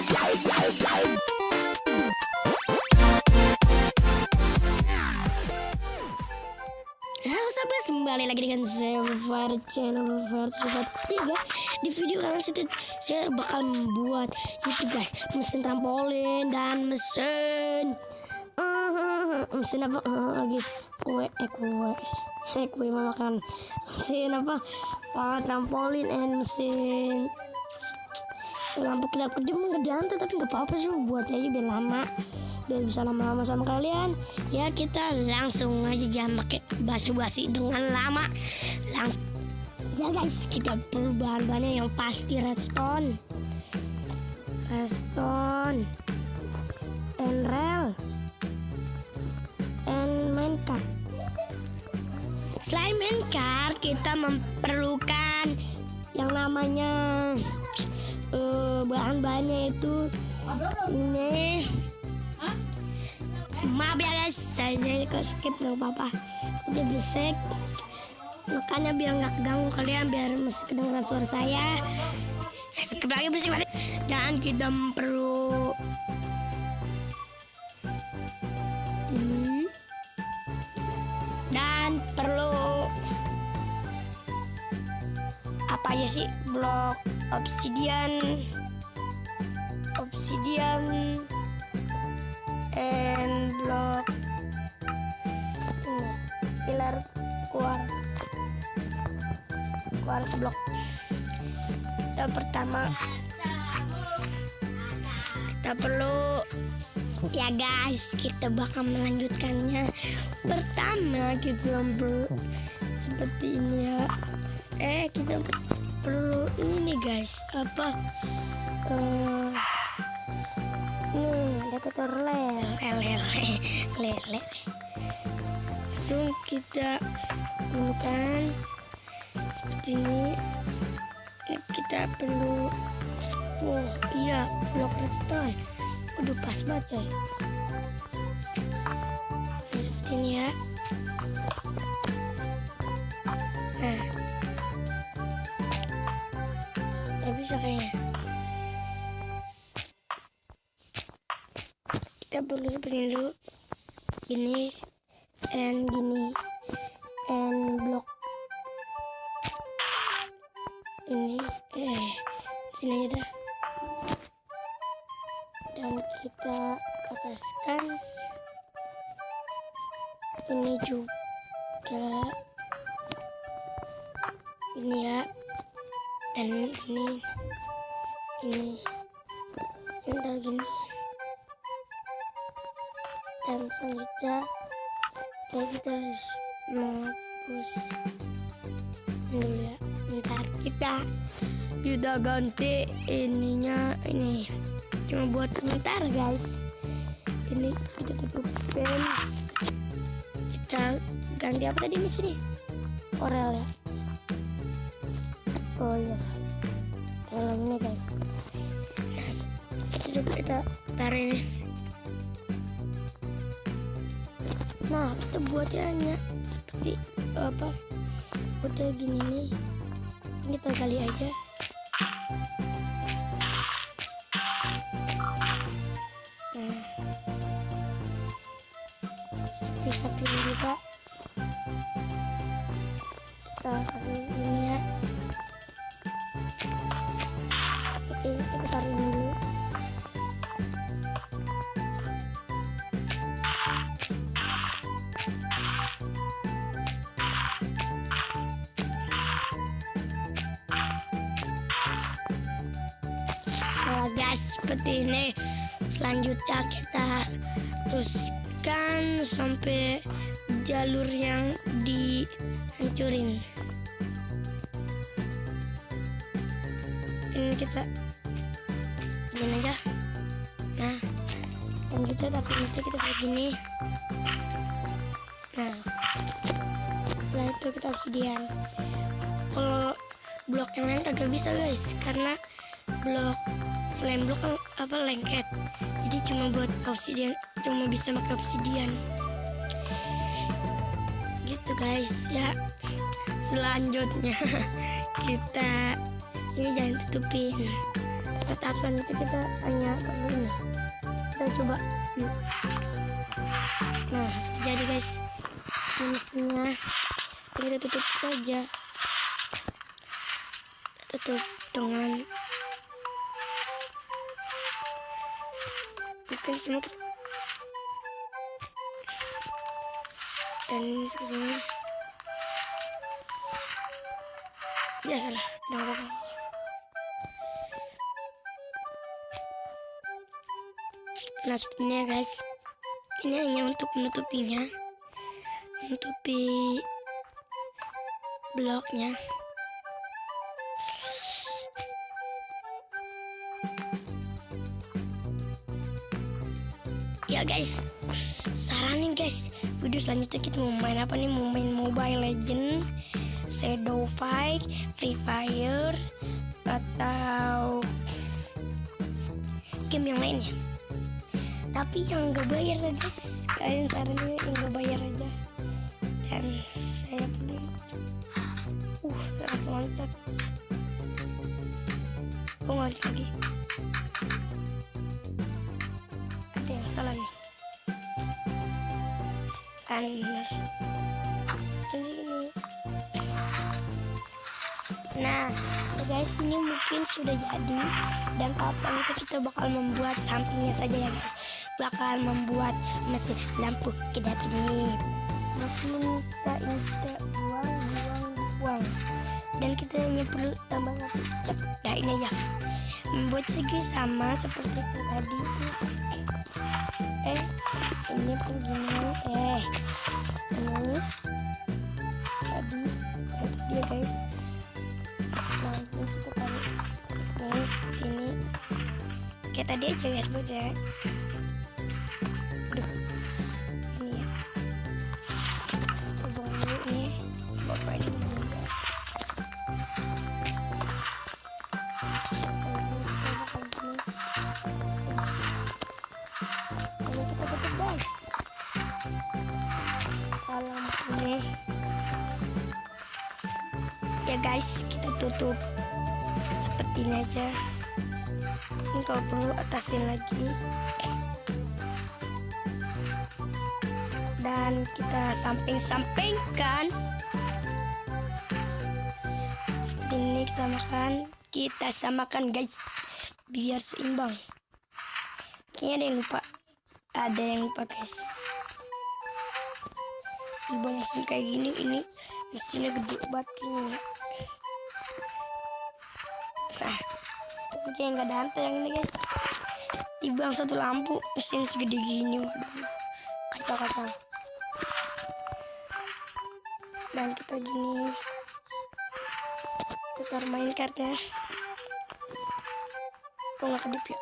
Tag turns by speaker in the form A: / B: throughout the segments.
A: Halo sahabat, kembali lagi dengan saya Far channel Far 3. Di video kali ini saya bakal membuat itu guys, mesin trampolin dan mesin apa lagi kue mau makan mesin apa trampolin and mesin lampu kedap-kedip nggak diantar, tapi nggak apa-apa sih, buat aja biar lama, biar bisa lama-lama sama kalian. Ya kita langsung aja, jangan pakai basa-basi dengan lama, langsung ya guys. Kita perlu bahan-bahannya yang pasti redstone and rail and minecart. Selain minecart, kita memerlukan yang namanya bahan-bahannya itu ini. Maaf ya guys, saya kok skip, nggak apa-apa, udah berisik, makanya biar nggak ganggu kalian, biar masih kedengaran suara saya skip lagi, berisik banget. Dan kita perlu ini dan perlu apa aja sih, blok obsidian and blok pilar quartz blok. Kita pertama kita perlu ya guys, kita bakal melanjutkannya. Pertama kita perlu seperti ini ya. Kita perlu ini guys, apa detektor lele. Langsung kita gunakan seperti ini. Kita perlu blok redstone. Udah pas banget coy. Seperti ini ya. Nah, nggak bisa kayaknya. Kita perlu seperti ini dulu, gini and blok ini sini aja dah. Dan kita ataskan ini juga, ini ya, dan ini tinggal gini. Dan selanjutnya kita harus menghapus dulu ya. Ntar kita ganti ininya, ini cuma buat sebentar guys. Ini kita tutupin, kita ganti apa tadi di sini, orel ya. Oh iya, orel ini guys. Nah, kita taruh ini. Nah, kita buatnya seperti apa? Buatnya gini nih. Ini kita kali aja. Nah, sapi juga. Kita taruh ini ya. Oke, kita taruh ini dulu. Guys, seperti ini. Selanjutnya kita teruskan sampai jalur yang dihancurin. Ini kita gini aja. Nah, selanjutnya tapi itu kita begini. Nah, setelah itu kita obsidian. Kalau blok yang lain kagak bisa guys, karena blok selain blok apa lengket, jadi cuma buat obsidian, cuma bisa pakai obsidian gitu guys ya. Selanjutnya kita ini jangan tutupin, tahap selanjutnya kita hanya perlu ini. Kita coba dulu. Nah, jadi guys, ini mesinnya kita tutup saja. Tutup dengan bukan semut dan seperti ini. Ya salah, jangan apa-apa. Nah seperti ini ya guys, ini hanya untuk menutupinya, menutupi bloknya. Ya guys, saranin guys, video selanjutnya kita mau main apa nih? Mau main Mobile Legend, Shadow Fight, Free Fire, atau game yang lainnya. Tapi yang gak bayar ya guys, kalian saranin yang gak bayar aja. Dan saya pilih langsung loncat. Gue loncat lagi. Ada yang salah nih. Bener kan sini. Nah guys, ini mungkin sudah jadi, dan kapan itu kita bakal membuat sampingnya saja ya guys, bakal membuat mesin lampu kedap-kedip. Mungkin kita buang, dan kita hanya perlu tambah lagi. Nah ini aja, membuat segi sama seperti itu tadi. Ini pun gini. Ini tadi dia guys. Nah ini kita tarik ini seperti ini, kayak tadi aja guys buat ya. Ini ya, hubungan dulu ini bapak ini juga. Kalau kita tutup guys, kalau ini ya guys, kita tutup seperti ini aja. Ini kalau perlu atasin lagi, dan kita samping-sampingkan seperti ini. Kita samakan guys biar seimbang. Kayaknya ada yang lupa guys. Di bawah mesin kayak gini, ini mesinnya gede banget gini. Nah, tapi kayak nggak ada hantai yang ini guys. Dibang satu lampu mesin segede gini, waduh, kacau. Dan kita gini, kita main kartnya. Kok nggak kedip ya?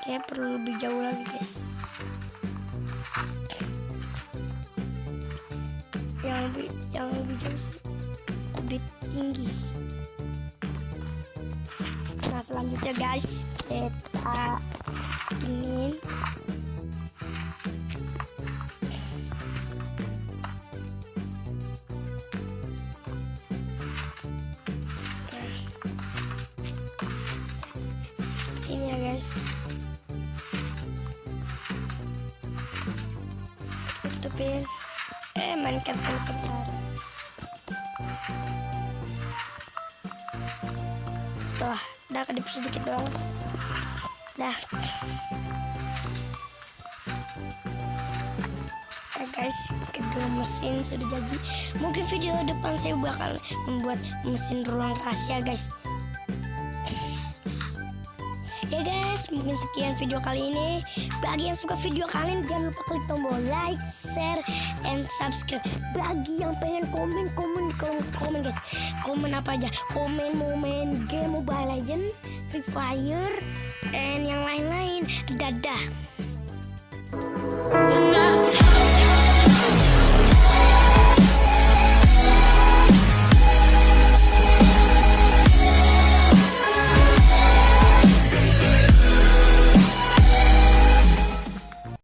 A: Kayak perlu lebih jauh lagi guys. Yang lebih jauh sih, lebih tinggi. Nah selanjutnya guys, kita ingin ini ya guys, tutupin. Main kartu bentar. Tuh, udah kedip sedikit doang. Dah. Ya guys, kedua mesin sudah jadi. Mungkin video depan saya bakal membuat mesin ruang rahasia guys. Ya guys, mungkin sekian video kali ini. Bagi yang suka video kalian, jangan lupa klik tombol like, share, and subscribe. Bagi yang pengen komen guys, komen apa aja, komen mau main game Mobile Legend, Free Fire, and yang lain-lain. Dadah.